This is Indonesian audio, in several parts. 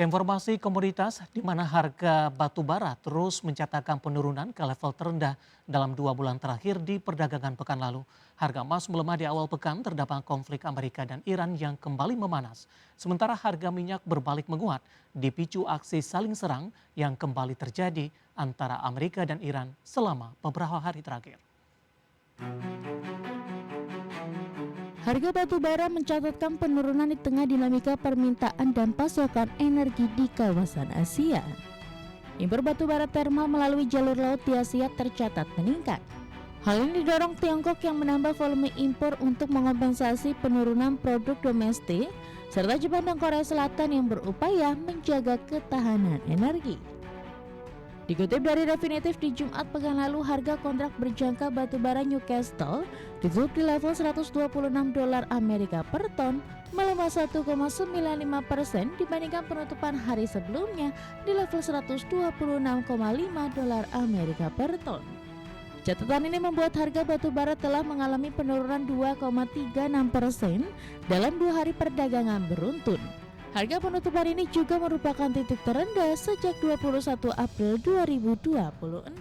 Ke informasi komoditas di mana harga batu bara terus mencatatkan penurunan ke level terendah dalam 2 bulan terakhir di perdagangan pekan lalu. Harga emas melemah di awal pekan terdapat konflik Amerika dan Iran yang kembali memanas. Sementara harga minyak berbalik menguat dipicu aksi saling serang yang kembali terjadi antara Amerika dan Iran selama beberapa hari terakhir. Harga batu bara mencatatkan penurunan di tengah dinamika permintaan dan pasokan energi di kawasan Asia. Impor batu bara termal melalui jalur laut di Asia tercatat meningkat. Hal ini didorong Tiongkok yang menambah volume impor untuk mengompensasi penurunan produk domestik, serta Jepang dan Korea Selatan yang berupaya menjaga ketahanan energi. Dikutip dari Refinitiv di Jumat pekan lalu, harga kontrak berjangka batubara Newcastle ditutup di level 126 dolar Amerika per ton, melemah 1,95% dibandingkan penutupan hari sebelumnya di level 126,5 dolar Amerika per ton. Catatan ini membuat harga batubara telah mengalami penurunan 2,36% dalam 2 hari perdagangan beruntun. Harga penutupan ini juga merupakan titik terendah sejak 21 April 2026.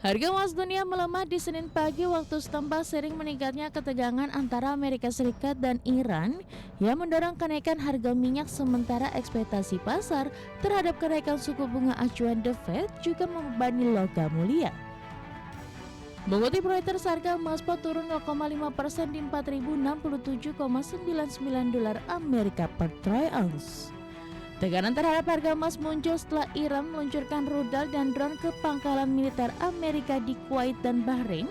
Harga emas dunia melemah di Senin pagi waktu setempat seiring meningkatnya ketegangan antara Amerika Serikat dan Iran yang mendorong kenaikan harga minyak, sementara ekspektasi pasar terhadap kenaikan suku bunga acuan The Fed juga membebani logam mulia. Mengutip Reuters, harga emas spot turun 0,5% di 4.067,99 dolar Amerika per troy ounce. Tekanan terhadap harga emas muncul setelah Iran meluncurkan rudal dan drone ke pangkalan militer Amerika di Kuwait dan Bahrain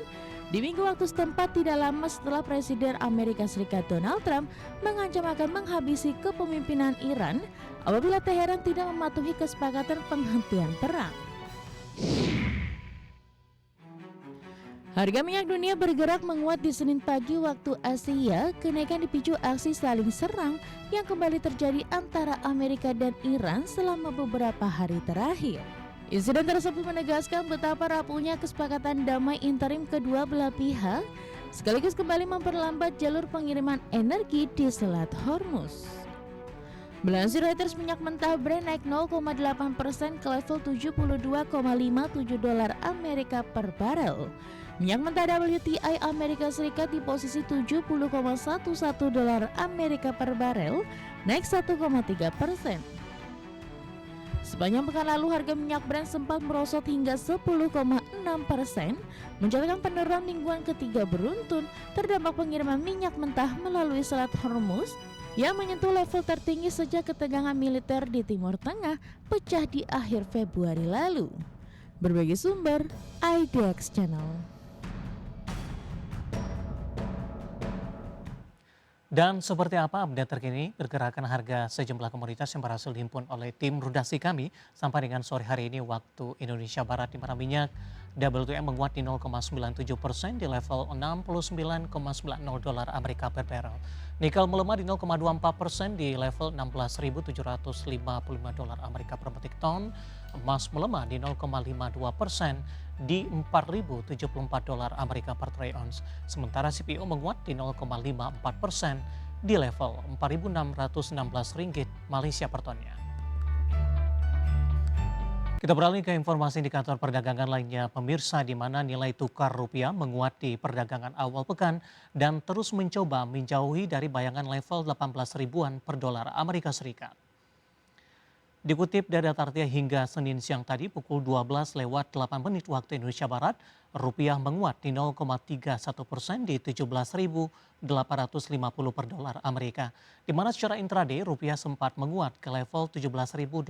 di minggu waktu setempat, tidak lama setelah Presiden Amerika Serikat Donald Trump mengancam akan menghabisi kepemimpinan Iran apabila Teheran tidak mematuhi kesepakatan penghentian perang. Harga minyak dunia bergerak menguat di Senin pagi waktu Asia. Kenaikan dipicu aksi saling serang yang kembali terjadi antara Amerika dan Iran selama beberapa hari terakhir. Insiden tersebut menegaskan betapa rapuhnya kesepakatan damai interim kedua belah pihak, sekaligus kembali memperlambat jalur pengiriman energi di Selat Hormuz. Melansir Reuters, minyak mentah Brent naik 0,8% ke level 72,57 dolar Amerika per barel. Minyak mentah WTI Amerika Serikat di posisi 70,11 dolar Amerika per barel, naik 1,3%. Sepanjang pekan lalu, harga minyak Brent sempat merosot hingga 10,6%, mencatatkan penurunan mingguan ketiga beruntun terdampak pengiriman minyak mentah melalui Selat Hormuz yang menyentuh level tertinggi sejak ketegangan militer di Timur Tengah pecah di akhir Februari lalu. Berbagai sumber, IDX Channel. Dan seperti apa update terkini pergerakan harga sejumlah komoditas yang berhasil dihimpun oleh tim redaksi kami sampai dengan sore hari ini waktu Indonesia Barat, di mana minyak WTI menguat di 0,97% di level 69,90 dolar Amerika per barrel. Nikel melemah di 0,24% di level 16.755 dolar Amerika per metrik ton. Emas melemah di 0,52% di 4.074 dolar Amerika per troy ounce. Sementara CPO menguat di 0,54% di level 4.616 ringgit Malaysia per tonnya. Kita beralih ke informasi indikator perdagangan lainnya, pemirsa, di mana nilai tukar rupiah menguat di perdagangan awal pekan dan terus mencoba menjauhi dari bayangan level 18 ribuan per dolar Amerika Serikat. Dikutip dari data Artia hingga Senin siang tadi pukul 12:08 waktu Indonesia Barat, rupiah menguat di 0,31% di 17.850 per dolar Amerika. Di mana secara intraday rupiah sempat menguat ke level 17.820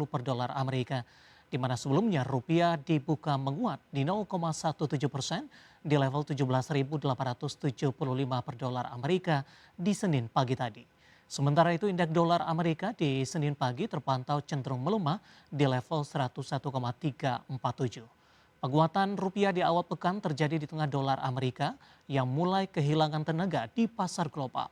per dolar Amerika. Di mana sebelumnya rupiah dibuka menguat di 0,17% di level 17.875 per dolar Amerika di Senin pagi tadi. Sementara itu indeks dolar Amerika di Senin pagi terpantau cenderung melemah di level 101,347. Penguatan rupiah di awal pekan terjadi di tengah dolar Amerika yang mulai kehilangan tenaga di pasar global.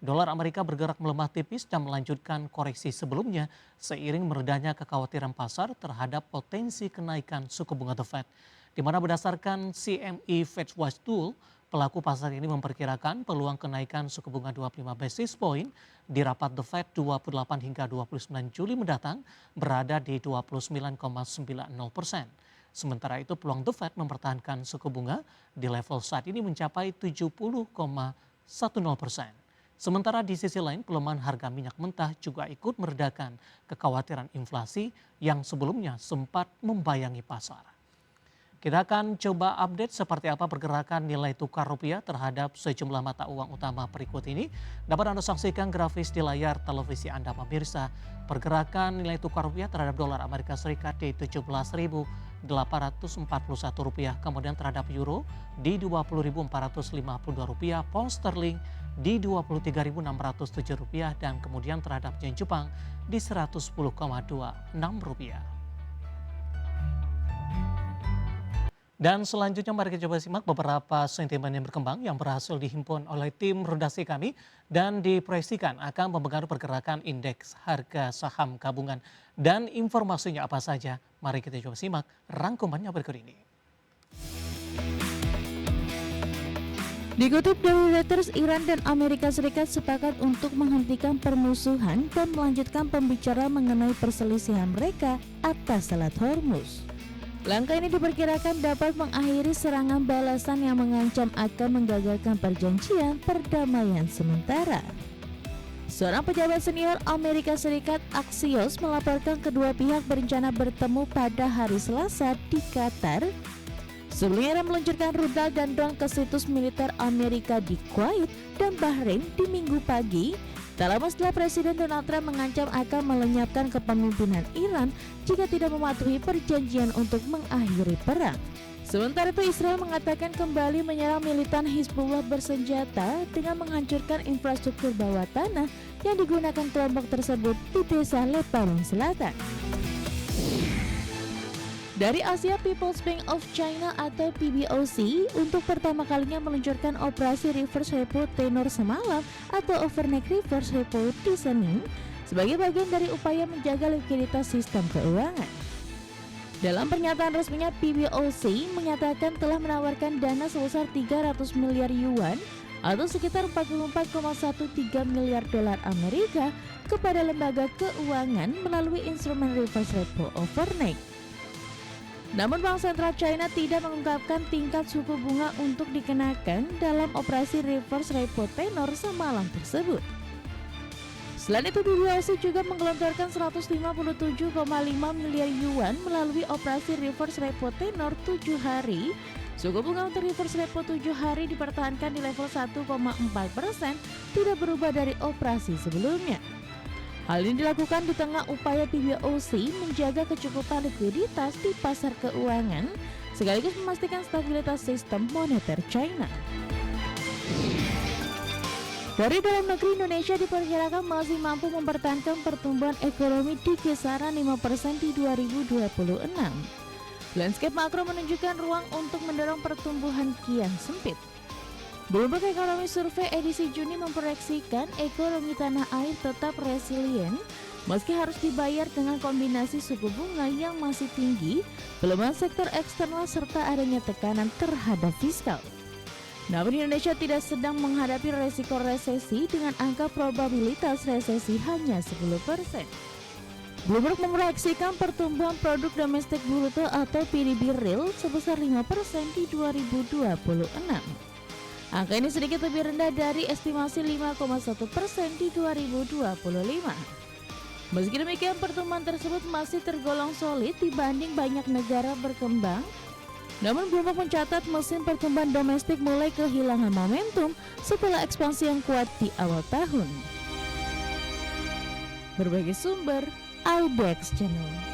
Dolar Amerika bergerak melemah tipis dan melanjutkan koreksi sebelumnya seiring meredahnya kekhawatiran pasar terhadap potensi kenaikan suku bunga The Fed. Di mana berdasarkan CME Fed Watch Tool, Pelaku pasar ini memperkirakan peluang kenaikan suku bunga 25 basis point di rapat The Fed 28 hingga 29 Juli mendatang berada di 29,90%. Sementara itu peluang The Fed mempertahankan suku bunga di level saat ini mencapai 70,10%. Sementara di sisi lain pelemahan harga minyak mentah juga ikut meredakan kekhawatiran inflasi yang sebelumnya sempat membayangi pasar. Kita akan coba update seperti apa pergerakan nilai tukar rupiah terhadap sejumlah mata uang utama berikut ini. Dapat Anda saksikan grafis di layar televisi Anda pemirsa. Pergerakan nilai tukar rupiah terhadap dolar Amerika Serikat di 17.841 rupiah. Kemudian terhadap euro di 20.452 rupiah. Pound sterling di 23.607 rupiah. Dan kemudian terhadap yen Jepang di 110,26 rupiah. Dan selanjutnya mari kita coba simak beberapa sentimen yang berkembang yang berhasil dihimpun oleh tim redaksi kami dan diproyeksikan akan mempengaruhi pergerakan indeks harga saham gabungan. Dan informasinya apa saja? Mari kita coba simak rangkumannya berikut ini. Dikutip dari Reuters, Iran dan Amerika Serikat sepakat untuk menghentikan permusuhan dan melanjutkan pembicaraan mengenai perselisihan mereka atas Selat Hormuz. Langkah ini diperkirakan dapat mengakhiri serangan balasan yang mengancam akan menggagalkan perjanjian perdamaian sementara. Seorang pejabat senior Amerika Serikat, Axios, melaporkan kedua pihak berencana bertemu pada hari Selasa di Qatar. Sebelumnya meluncurkan rudal dan drone ke situs militer Amerika di Kuwait dan Bahrain di Minggu pagi. Tak lama setelah Presiden Donald Trump mengancam akan melenyapkan kepemimpinan Iran jika tidak mematuhi perjanjian untuk mengakhiri perang. Sementara itu Israel mengatakan kembali menyerang militan Hizbullah bersenjata dengan menghancurkan infrastruktur bawah tanah yang digunakan kelompok tersebut di desa Lebanon Selatan. Dari Asia, People's Bank of China atau PBOC untuk pertama kalinya meluncurkan operasi reverse repo tenor semalam atau overnight reverse repo di Senin sebagai bagian dari upaya menjaga likuiditas sistem keuangan. Dalam pernyataan resminya, PBOC menyatakan telah menawarkan dana sebesar 300 miliar yuan atau sekitar 44,13 miliar dolar Amerika kepada lembaga keuangan melalui instrumen reverse repo overnight. Namun Bank Sentral China tidak mengungkapkan tingkat suku bunga untuk dikenakan dalam operasi reverse repo tenor semalam tersebut. Selain itu, PBOC juga menggelontorkan 157,5 miliar yuan melalui operasi reverse repo tenor 7 hari. Suku bunga untuk reverse repo 7 hari dipertahankan di level 1,4%, tidak berubah dari operasi sebelumnya. Hal ini dilakukan di tengah upaya PBOC menjaga kecukupan likuiditas di pasar keuangan sekaligus memastikan stabilitas sistem moneter China. Dari dalam negeri, Indonesia diperkirakan masih mampu mempertahankan pertumbuhan ekonomi di kisaran 5% di 2026. Landscape makro menunjukkan ruang untuk mendorong pertumbuhan kian sempit. Bloomberg Economy Survey edisi Juni memproyeksikan ekonomi tanah air tetap resilient meski harus dibayar dengan kombinasi suku bunga yang masih tinggi, pelemahan sektor eksternal serta adanya tekanan terhadap fiskal. Namun Indonesia tidak sedang menghadapi resiko resesi dengan angka probabilitas resesi hanya 10%. Bloomberg memproyeksikan pertumbuhan produk domestik bruto atau PDB real sebesar 5% di 2026. Angka ini sedikit lebih rendah dari estimasi 5,1% di 2025. Meski demikian, pertumbuhan tersebut masih tergolong solid dibanding banyak negara berkembang. Namun Bloomberg mencatat mesin pertumbuhan domestik mulai kehilangan momentum setelah ekspansi yang kuat di awal tahun. Berbagai sumber, Audex Channel.